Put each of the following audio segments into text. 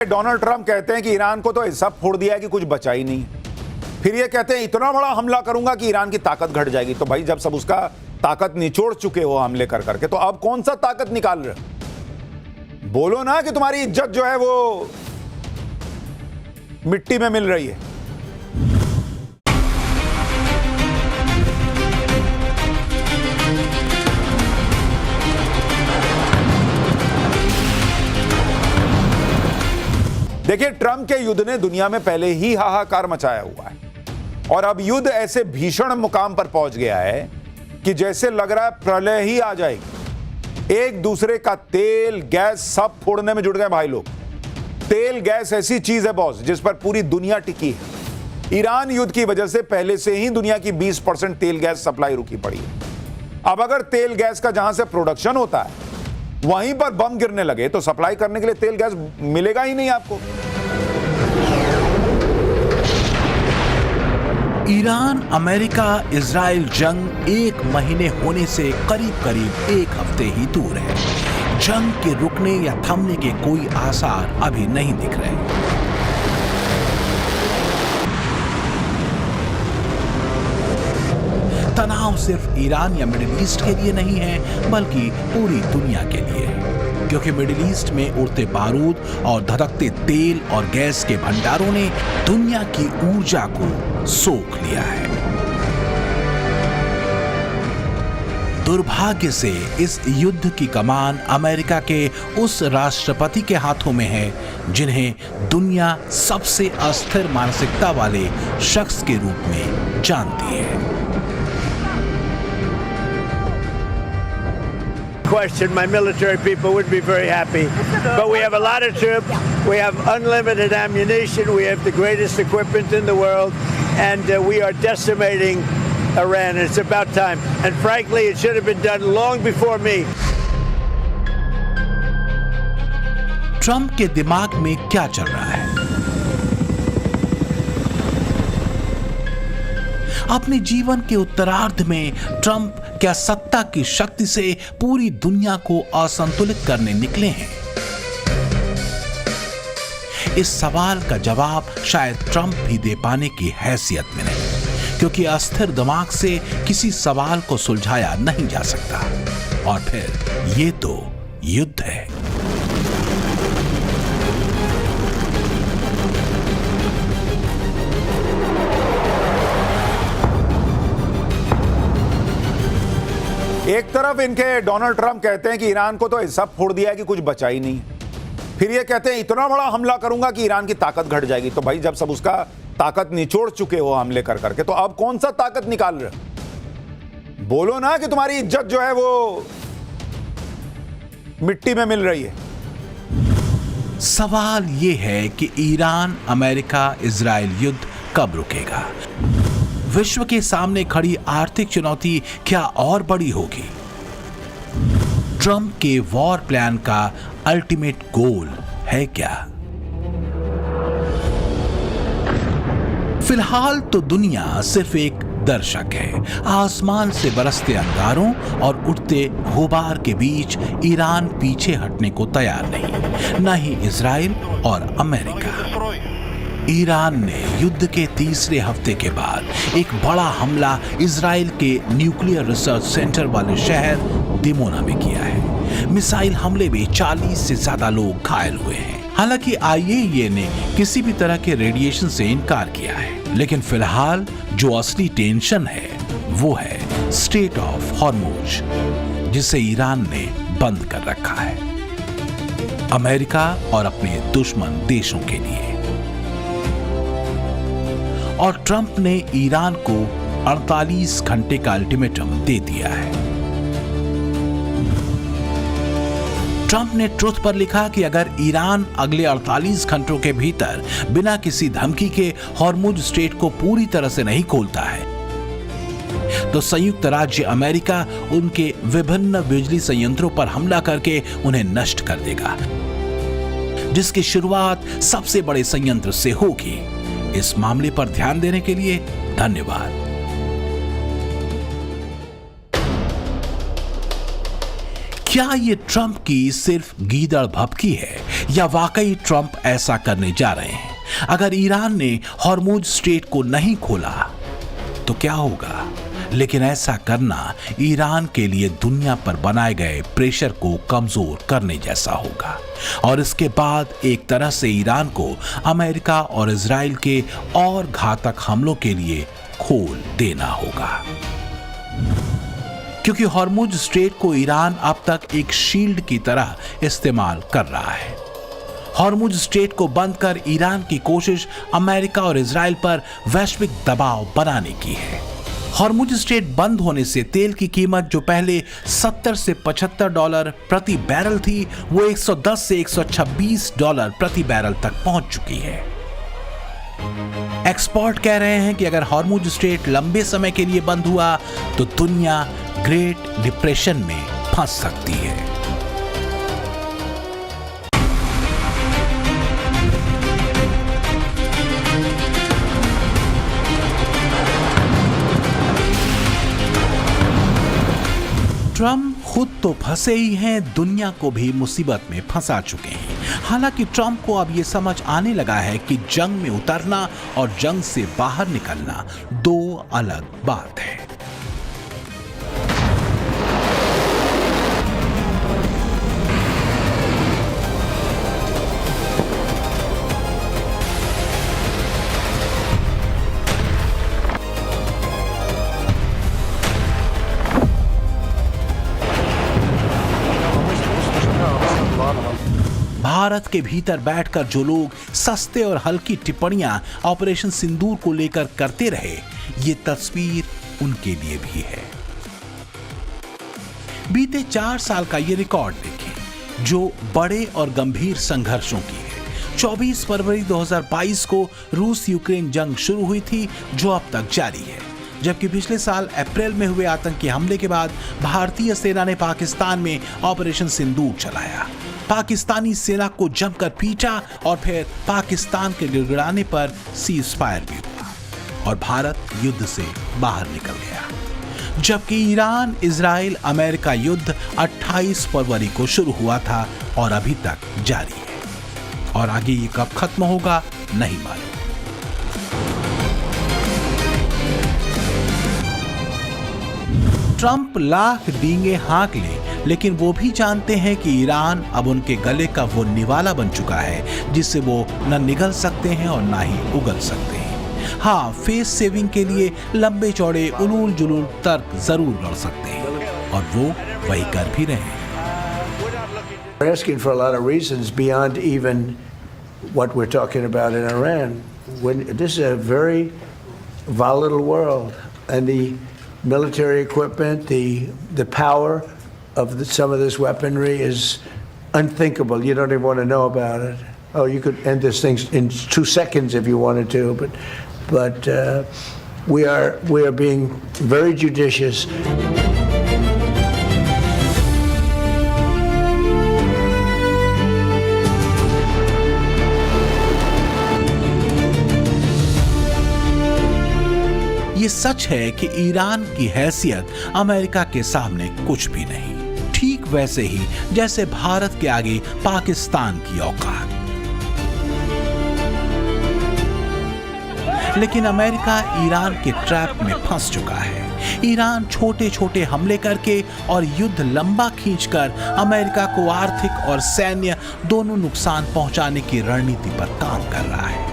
Donald Trump कहते हैं कि ईरान को तो ऐसा फोड़ दिया है कि कुछ बचा ही नहीं। फिर ये कहते हैं इतना बड़ा हमला करूंगा कि ईरान की ताकत घट जाएगी। तो भाई जब सब उसका ताकत निचोड़ चुके हो हमले कर करके, तो अब कौन सा ताकत निकाल रहे हो? बोलो ना कि तुम्हारी इज्जत जो है वो मिट्टी में मिल रही है। देखिए, ट्रंप के युद्ध ने दुनिया में पहले ही हाहाकार मचाया हुआ है और अब युद्ध ऐसे भीषण मुकाम पर पहुंच गया है कि जैसे लग रहा है प्रलय ही आ जाएगी। एक दूसरे का तेल गैस सब फोड़ने में जुट गए भाई लोग। तेल गैस ऐसी चीज है बॉस जिस पर पूरी दुनिया टिकी है। ईरान युद्ध की वजह से पहले से ही दुनिया की 20% तेल गैस सप्लाई रुकी पड़ी है। अब अगर तेल गैस का जहां से प्रोडक्शन होता है वहीं पर बम गिरने लगे तो सप्लाई करने के लिए तेल गैस मिलेगा ही नहीं आपको। ईरान अमेरिका इजराइल जंग 1 महीने होने से करीब करीब 1 हफ्ते ही दूर है। जंग के रुकने या थमने के कोई आसार अभी नहीं दिख रहे। तनाव सिर्फ ईरान या मिडिल ईस्ट के लिए नहीं है बल्कि पूरी दुनिया के लिए है, क्योंकि मिडिल ईस्ट में उड़ते बारूद और धधकते तेल और गैस के भंडारों ने दुनिया की ऊर्जा को सोख लिया है। दुर्भाग्य से इस युद्ध की कमान अमेरिका के उस राष्ट्रपति के हाथों में है जिन्हें दुनिया सबसे अस्थिर मानसिकता वाले शख्स के रूप में जानती है। Question, my military people would be very happy, but we have a lot of troops, we have unlimited ammunition, we have the greatest equipment in the world, and we are decimating Iran. It's about time, and frankly it should have been done long before me. Trump के दिमाग में क्या चल रहा है? अपने जीवन के उत्तरार्ध में ट्रंप क्या सत्ता की शक्ति से पूरी दुनिया को असंतुलित करने निकले हैं? इस सवाल का जवाब शायद ट्रंप भी दे पाने की हैसियत में नहीं, क्योंकि अस्थिर दिमाग से किसी सवाल को सुलझाया नहीं जा सकता। और फिर ये तो युद्ध है। एक तरफ इनके डोनाल्ड ट्रंप कहते हैं कि ईरान को तो ऐसा फोड़ दिया है कि कुछ बचा ही नहीं। फिर ये कहते हैं इतना बड़ा हमला करूंगा कि ईरान की ताकत घट जाएगी। तो भाई जब सब उसका ताकत निचोड़ चुके हो हमले कर करके, तो अब कौन सा ताकत निकाल रहे हो? बोलो ना कि तुम्हारी इज्जत जो है वो मिट्टी में मिल रही है। सवाल ये है कि ईरान अमेरिका इजराइल युद्ध कब रुकेगा? विश्व के सामने खड़ी आर्थिक चुनौती क्या और बड़ी होगी? ट्रंप के वॉर प्लान का अल्टीमेट गोल है क्या? फिलहाल तो दुनिया सिर्फ एक दर्शक है। आसमान से बरसते अंगारों और उठते गुबार के बीच ईरान पीछे हटने को तैयार नहीं, न ही इजराइल और अमेरिका। ईरान ने युद्ध के तीसरे हफ्ते के बाद एक बड़ा हमला इजराइल के न्यूक्लियर रिसर्च सेंटर वाले शहर दिमोना में किया है। मिसाइल हमले में 40 से ज्यादा लोग घायल हुए हैं। हालांकि आईएईए ने किसी भी तरह के रेडिएशन से इनकार किया है, लेकिन फिलहाल जो असली टेंशन है वो है स्ट्रेट ऑफ हॉर्मुज, जिसे ईरान ने बंद कर रखा है अमेरिका और अपने दुश्मन देशों के लिए। और ट्रंप ने ईरान को 48 घंटे का अल्टीमेटम दे दिया है। ट्रंप ने ट्रुथ पर लिखा कि अगर ईरान अगले 48 घंटों के भीतर बिना किसी धमकी के हॉर्मुज स्ट्रेट को पूरी तरह से नहीं खोलता है तो संयुक्त राज्य अमेरिका उनके विभिन्न बिजली संयंत्रों पर हमला करके उन्हें नष्ट कर देगा, जिसकी शुरुआत सबसे बड़े संयंत्र से होगी। इस मामले पर ध्यान देने के लिए धन्यवाद। क्या ये ट्रंप की सिर्फ गीदड़ भभकी है या वाकई ट्रंप ऐसा करने जा रहे हैं? अगर ईरान ने हॉर्मुज स्ट्रेट को नहीं खोला तो क्या होगा? लेकिन ऐसा करना ईरान के लिए दुनिया पर बनाए गए प्रेशर को कमजोर करने जैसा होगा और इसके बाद एक तरह से ईरान को अमेरिका और इजराइल के और घातक हमलों के लिए खोल देना होगा, क्योंकि हॉर्मुज स्ट्रेट को ईरान अब तक एक शील्ड की तरह इस्तेमाल कर रहा है। हॉर्मुज स्ट्रेट को बंद कर ईरान की कोशिश अमेरिका और इजराइल पर वैश्विक दबाव बनाने की है। हॉर्मुज स्ट्रेट बंद होने से तेल की कीमत जो पहले 70 से 75 डॉलर प्रति बैरल थी, वो 110 से 126 डॉलर प्रति बैरल तक पहुंच चुकी है। एक्सपर्ट कह रहे हैं कि अगर हॉर्मुज स्ट्रेट लंबे समय के लिए बंद हुआ तो दुनिया ग्रेट डिप्रेशन में फंस सकती है। ट्रंप खुद तो फंसे ही हैं, दुनिया को भी मुसीबत में फंसा चुके हैं। हालांकि ट्रंप को अब यह समझ आने लगा है कि जंग में उतरना और जंग से बाहर निकलना दो अलग बात है। भारत के भीतर बैठकर जो लोग सस्ते और हल्की टिप्पणियां ऑपरेशन सिंदूर को लेकर करते रहे, ये तस्वीर उनके लिए भी है। बीते 4 साल का ये रिकॉर्ड देखें जो बड़े और गंभीर संघर्षों की है। 24 फरवरी 2022 को रूस यूक्रेन जंग शुरू हुई थी जो अब तक जारी है, जबकि पिछले साल अप्रैल में हुए आतंकी हमले के बाद भारतीय सेना ने पाकिस्तान में ऑपरेशन सिंदूर चलाया। पाकिस्तानी सेना को जमकर पीटा और फिर पाकिस्तान के गिड़गिड़ाने पर सीज फायर भी हुआ और भारत युद्ध से बाहर निकल गया। जबकि ईरान इजराइल अमेरिका युद्ध 28 फरवरी को शुरू हुआ था और अभी तक जारी है और आगे ये कब खत्म होगा नहीं मालूम। ट्रंप लाख डींगे हाँक ले, लेकिन वो भी जानते हैं कि ईरान अब उनके गले का वो निवाला बन चुका है जिससे वो न निगल सकते हैं और ना ही उगल सकते हैं। हाँ, फेस सेविंग के लिए लंबे चौड़े उलूल जुलूल तर्क जरूर लड़ सकते हैं और वो वही कर भी रहे हैं। We're asking for a lot of reasons beyond even what we're talking about in Iran. This is a very volatile world, and the military equipment, the power of some of this weaponry is unthinkable. You don't even want to know about it. Oh, you could end this thing in 2 seconds if you wanted to, but we are being very judicious. ये सच है कि Iran की हैसियत America के सामने कुछ भी नहीं, ठीक वैसे ही जैसे भारत के आगे पाकिस्तान की औकात। लेकिन अमेरिका ईरान के ट्रैप में फंस चुका है। ईरान छोटे छोटे हमले करके और युद्ध लंबा खींचकर अमेरिका को आर्थिक और सैन्य दोनों नुकसान पहुंचाने की रणनीति पर काम कर रहा है।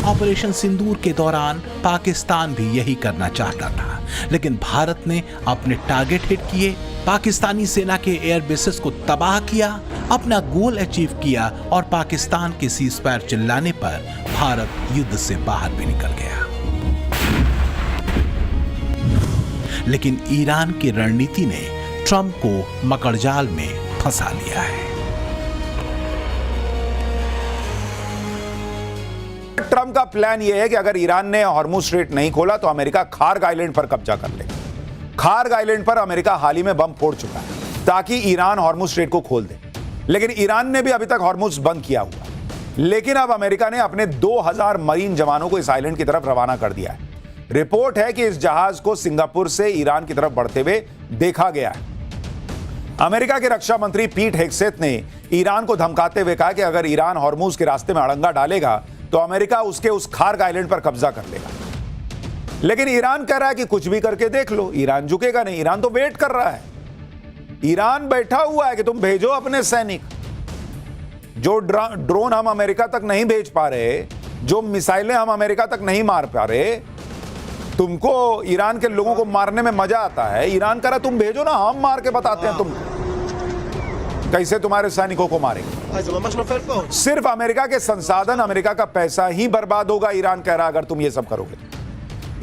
ऑपरेशन सिंदूर के दौरान पाकिस्तान भी यही करना चाहता था, लेकिन भारत ने अपने टारगेट हिट किए, पाकिस्तानी सेना के एयर बेसेस को तबाह किया, अपना गोल अचीव किया और पाकिस्तान के सीज़फायर चिल्लाने पर भारत युद्ध से बाहर भी निकल गया। लेकिन ईरान की रणनीति ने ट्रंप को मकड़जाल में फंसा लिया है। ट्रंप का प्लान यह है कि अगर ईरान ने हॉर्मुज स्ट्रेट नहीं खोला तो अमेरिका खार्ग आइलैंड पर कब्जा कर लेगा। खार्ग आइलैंड पर अमेरिका हाल ही में बम फोड़ चुका है ताकि ईरान हॉर्मुज स्ट्रेट को खोल दे। लेकिन ईरान ने भी अभी तक हॉर्मुज बंद किया हुआ। लेकिन अब अमेरिका ने अपने 2000 मरीन जवानों को इस आइलैंड की तरफ रवाना कर दिया है। रिपोर्ट है कि इस जहाज को सिंगापुर से ईरान की तरफ बढ़ते हुए देखा गया है। अमेरिका के रक्षा मंत्री पीट हेगसेथ ने ईरान को धमकाते हुए कहा कि अगर ईरान हॉर्मुज के रास्ते में अड़ंगा डालेगा तो अमेरिका उसके उस खार्ग आइलैंड पर कब्जा कर लेगा। लेकिन ईरान कह रहा है कि कुछ भी करके देख लो, ईरान झुकेगा नहीं। ईरान तो वेट कर रहा है। ईरान बैठा हुआ है कि तुम भेजो अपने सैनिक। जो ड्रोन हम अमेरिका तक नहीं भेज पा रहे, जो मिसाइलें हम अमेरिका तक नहीं मार पा रहे, तुमको ईरान के लोगों को मारने में मजा आता है। ईरान कह रहा तुम भेजो ना, हम मार के बताते हैं तुम कैसे तुम्हारे सैनिकों को मारेंगे। सिर्फ अमेरिका के संसाधन, अमेरिका का पैसा ही बर्बाद होगा, ईरान कह रहा अगर तुम ये सब करोगे।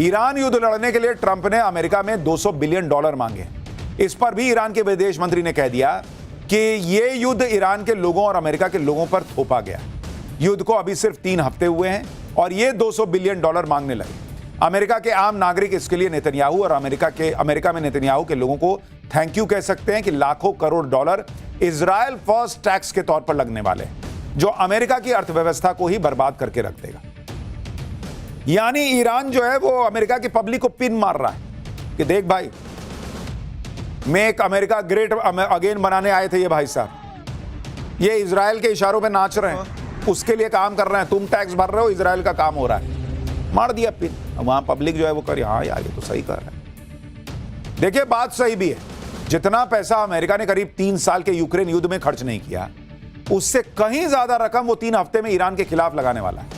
ईरान युद्ध लड़ने के लिए ट्रंप ने अमेरिका में $200 बिलियन मांगे। इस पर भी ईरान के विदेश मंत्री ने कह दिया कि ये युद्ध ईरान के लोगों और अमेरिका के लोगों पर थोपा गया। युद्ध को अभी सिर्फ 3 हफ्ते हुए हैं और ये $200 बिलियन मांगने लगे। अमेरिका के आम नागरिक इसके लिए नेतन्याहू और अमेरिका में नेतन्याहू के लोगों को थैंक यू कह सकते हैं कि लाखों crore dollar Israel first tax के तौर पर लगने वाले हैं, जो अमेरिका की अर्थव्यवस्था को ही बर्बाद करके रख देगा। यानी ईरान जो है वो अमेरिका की पब्लिक को पिन मार रहा है कि देख भाई, मेक अमेरिका ग्रेट अगेन बनाने आए थे ये भाई साहब, ये इजराइल के इशारों पे नाच रहे हैं, उसके लिए काम कर रहे हैं। तुम टैक्स भर रहे हो, इजराइल का काम हो रहा है। मार दिया पिन। वहां पब्लिक जो है वो कर, हाँ यार ये तो सही कर रहा है। देखिए बात सही भी है। जितना पैसा अमेरिका ने करीब 3 साल के यूक्रेन युद्ध में खर्च नहीं किया, उससे कहीं ज्यादा रकम वो 3 हफ्ते में ईरान के खिलाफ लगाने वाला है।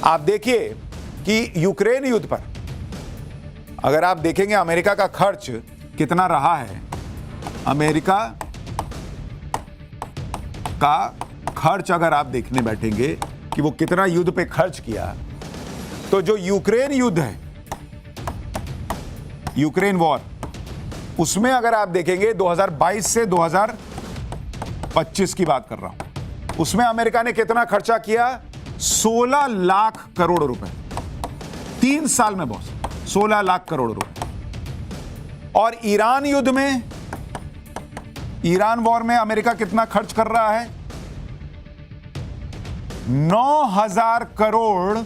आप देखिए कि यूक्रेन युद्ध पर अगर आप देखेंगे अमेरिका का खर्च कितना रहा है, अमेरिका का खर्च अगर आप देखने बैठेंगे कि वो कितना युद्ध पे खर्च किया, तो जो यूक्रेन युद्ध है, यूक्रेन वॉर, उसमें अगर आप देखेंगे 2022 से 2025 की बात कर रहा हूं, उसमें अमेरिका ने कितना खर्चा किया? 16 लाख करोड़ रुपए 3 साल में बॉस, 16 लाख करोड़ रुपए। और ईरान युद्ध में, ईरान वॉर में अमेरिका कितना खर्च कर रहा है? 9,000 करोड़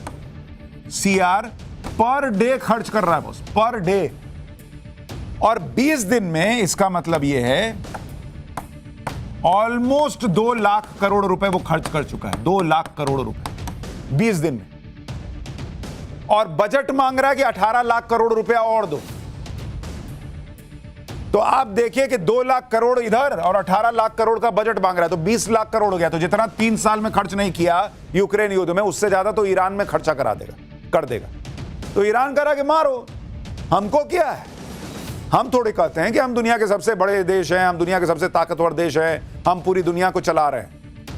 CR पर डे खर्च कर रहा है बॉस, पर डे। और 20 दिन में इसका मतलब यह है ऑलमोस्ट 2 लाख करोड़ रुपए वो खर्च कर चुका है। 2 लाख करोड़ रुपए 20 दिन में। और बजट मांग रहा है कि 18 लाख करोड़ रुपया और दो। तो आप देखिए कि 2 लाख करोड़ इधर और 18 लाख करोड़ का बजट मांग रहा है, तो 20 लाख करोड़ हो गया। तो जितना 3 साल में खर्च नहीं किया यूक्रेन युद्ध में, उससे ज्यादा तो ईरान में खर्चा कर देगा। तो ईरान कह रहा कि मारो, हमको क्या है? हम थोड़ी कहते हैं कि हम दुनिया के सबसे बड़े देश हैं, हम दुनिया के सबसे ताकतवर देश हैं, हम पूरी दुनिया को चला रहे हैं।